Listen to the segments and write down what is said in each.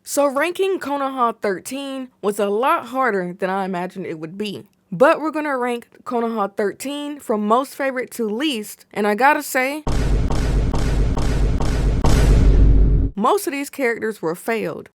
So ranking KONOHA 13 was a lot harder than I imagined it would be. But we're gonna rank KONOHA 13 from most favorite to least, and I gotta say, most of these characters were failed.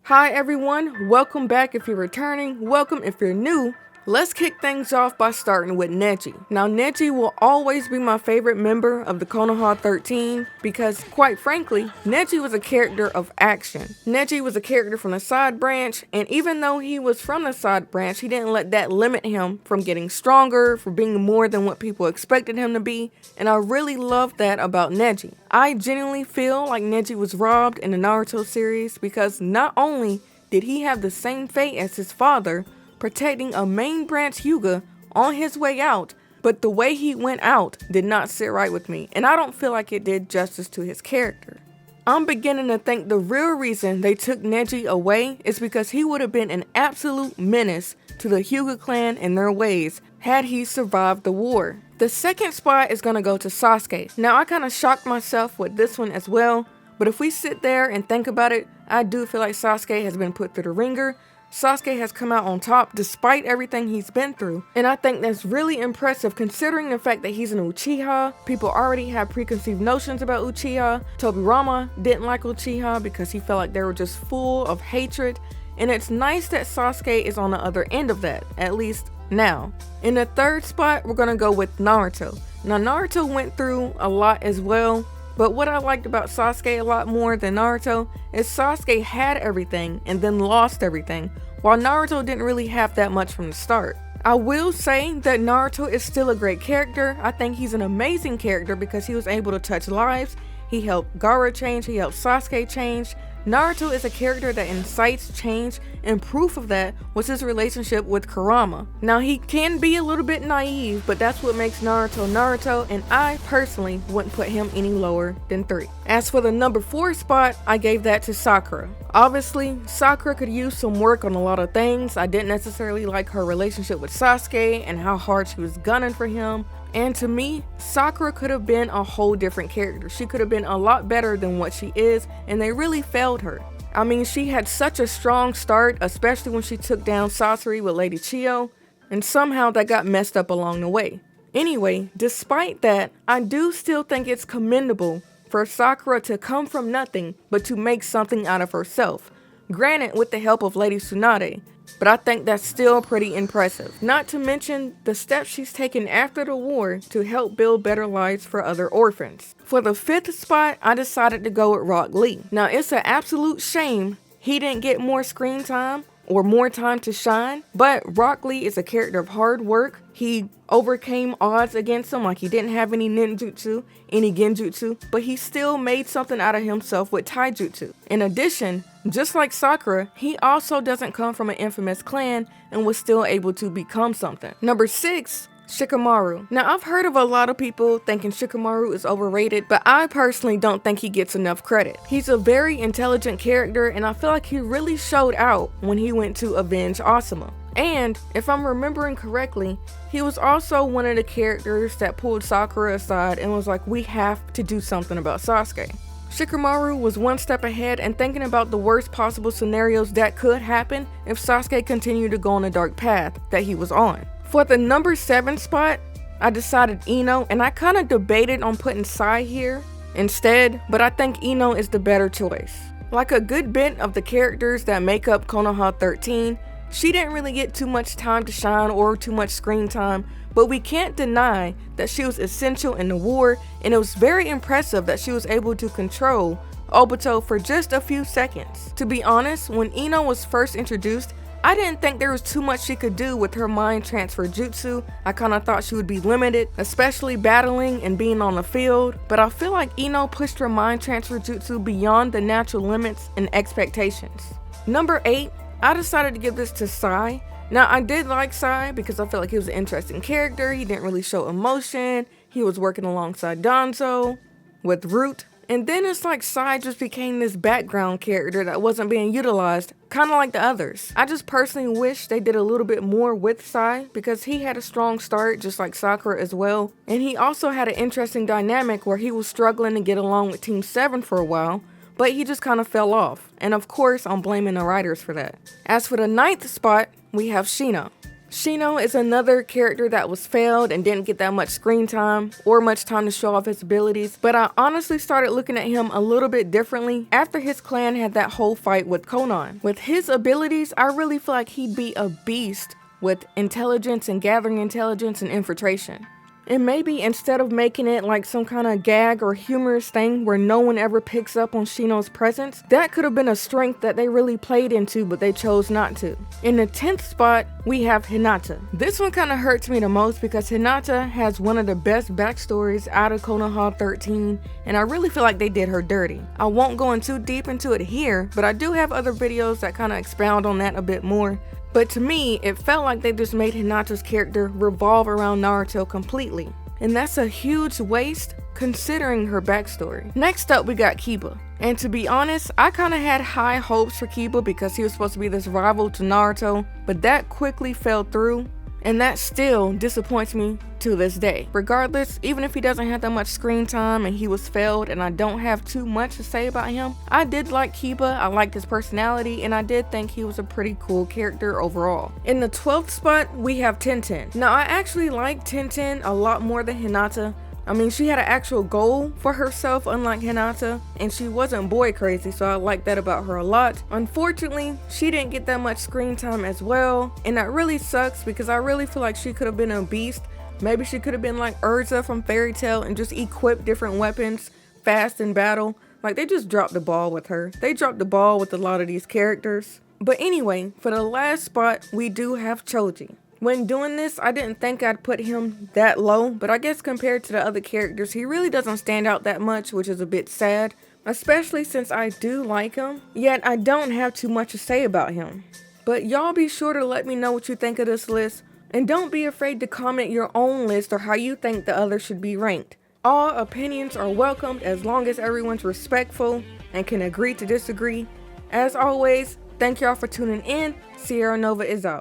Hi everyone, welcome back if you're returning, welcome if you're new. Let's kick things off by starting with Neji. Now Neji will always be my favorite member of the KONOHA 13 because, quite frankly, Neji was a character of action. Neji was a character from the side branch, and even though he was from the side branch, he didn't let that limit him from getting stronger, for being more than what people expected him to be, and I really love that about Neji. I genuinely feel like Neji was robbed in the Naruto series because not only did he have the same fate as his father, protecting a main branch Hyuga on his way out, but the way he went out did not sit right with me, and I don't feel like it did justice to his character. I'm beginning to think the real reason they took Neji away is because he would have been an absolute menace to the Hyuga clan and their ways had he survived the war. The second spot is gonna go to Sasuke. Now I kinda shocked myself with this one as well, but if we sit there and think about it, I do feel like Sasuke has been put through the ringer. Sasuke has come out on top despite everything he's been through, and I think that's really impressive considering the fact that he's an Uchiha. People already have preconceived notions about Uchiha. Tobirama didn't like Uchiha because he felt like they were just full of hatred, and it's nice that Sasuke is on the other end of that, at least now. In the third spot, we're gonna go with Naruto. Now Naruto went through a lot as well, but what I liked about Sasuke a lot more than Naruto is Sasuke had everything and then lost everything, while Naruto didn't really have that much from the start. I will say that Naruto is still a great character. I think he's an amazing character because he was able to touch lives. He helped Gaara change, he helped Sasuke change. Naruto is a character that incites change, and proof of that was his relationship with Kurama. Now he can be a little bit naive, but that's what makes Naruto Naruto, and I personally wouldn't put him any lower than 3. As for the number 4 spot, I gave that to Sakura. Obviously, Sakura could use some work on a lot of things. I didn't necessarily like her relationship with Sasuke and how hard she was gunning for him. And to me, Sakura could have been a whole different character. She could have been a lot better than what she is, and they really failed her. I mean, she had such a strong start, especially when she took down Sasori with Lady Chiyo, and somehow that got messed up along the way. Anyway, despite that, I do still think it's commendable for Sakura to come from nothing, but to make something out of herself. Granted, with the help of Lady Tsunade, but I think that's still pretty impressive. Not to mention the steps she's taken after the war to help build better lives for other orphans. For the 5th spot, I decided to go with Rock Lee. Now it's an absolute shame he didn't get more screen time or more time to shine, but Rock Lee is a character of hard work. He overcame odds against him, like he didn't have any ninjutsu, any genjutsu, but he still made something out of himself with taijutsu. In addition, just like Sakura, he also doesn't come from an infamous clan and was still able to become something. Number 6, Shikamaru. Now I've heard of a lot of people thinking Shikamaru is overrated, but I personally don't think he gets enough credit. He's a very intelligent character, and I feel like he really showed out when he went to avenge Asuma. And if I'm remembering correctly, he was also one of the characters that pulled Sakura aside and was like, we have to do something about Sasuke. Shikamaru was one step ahead and thinking about the worst possible scenarios that could happen if Sasuke continued to go on the dark path that he was on. For the number 7 spot, I decided Ino, and I kind of debated on putting Sai here instead, but I think Ino is the better choice. Like a good bit of the characters that make up KONOHA 13, she didn't really get too much time to shine or too much screen time, but we can't deny that she was essential in the war, and it was very impressive that she was able to control Obito for just a few seconds. To be honest, when Ino was first introduced, I didn't think there was too much she could do with her mind transfer jutsu. I kinda thought she would be limited, especially battling and being on the field, but I feel like Ino pushed her mind transfer jutsu beyond the natural limits and expectations. Number 8, I decided to give this to Sai. Now I did like Sai because I felt like he was an interesting character. He didn't really show emotion. He was working alongside Danzo with Root, And then it's like Sai just became this background character that wasn't being utilized, kind of like the others. I just personally wish they did a little bit more with Sai because he had a strong start just like Sakura as well. And he also had an interesting dynamic where he was struggling to get along with Team 7 for a while, but he just kind of fell off. And of course, I'm blaming the writers for that. As for the 9th spot, we have Shino. Shino is another character that was failed and didn't get that much screen time or much time to show off his abilities, but I honestly started looking at him a little bit differently after his clan had that whole fight with Konan. With his abilities, I really feel like he'd be a beast with intelligence and gathering intelligence and infiltration. And maybe instead of making it like some kind of gag or humorous thing where no one ever picks up on Shino's presence, that could have been a strength that they really played into, but they chose not to. In the 10th spot, we have Hinata. This one kind of hurts me the most because Hinata has one of the best backstories out of KONOHA 13, and I really feel like they did her dirty. I won't go in too deep into it here, but I do have other videos that kind of expound on that a bit more. But to me, it felt like they just made Hinata's character revolve around Naruto completely. And that's a huge waste considering her backstory. Next up, we got Kiba. And to be honest, I kind of had high hopes for Kiba because he was supposed to be this rival to Naruto, but that quickly fell through. And that still disappoints me to this day. Regardless, even if he doesn't have that much screen time and he was failed and I don't have too much to say about him, I did like Kiba, I liked his personality, and I did think he was a pretty cool character overall. In the 12th spot, we have Tenten. Now, I actually like Tenten a lot more than Hinata. I mean, she had an actual goal for herself, unlike Hinata, and she wasn't boy crazy, so I like that about her a lot. Unfortunately, she didn't get that much screen time as well, and that really sucks because I really feel like she could have been a beast. Maybe she could have been like Urza from Fairy Tail and just equipped different weapons fast in battle. Like, they just dropped the ball with her. They dropped the ball with a lot of these characters. But anyway, for the last spot, we do have Choji. When doing this, I didn't think I'd put him that low, but I guess compared to the other characters, he really doesn't stand out that much, which is a bit sad, especially since I do like him, yet I don't have too much to say about him. But y'all be sure to let me know what you think of this list, and don't be afraid to comment your own list or how you think the others should be ranked. All opinions are welcomed as long as everyone's respectful and can agree to disagree. As always, thank y'all for tuning in. Sierra Nova is out.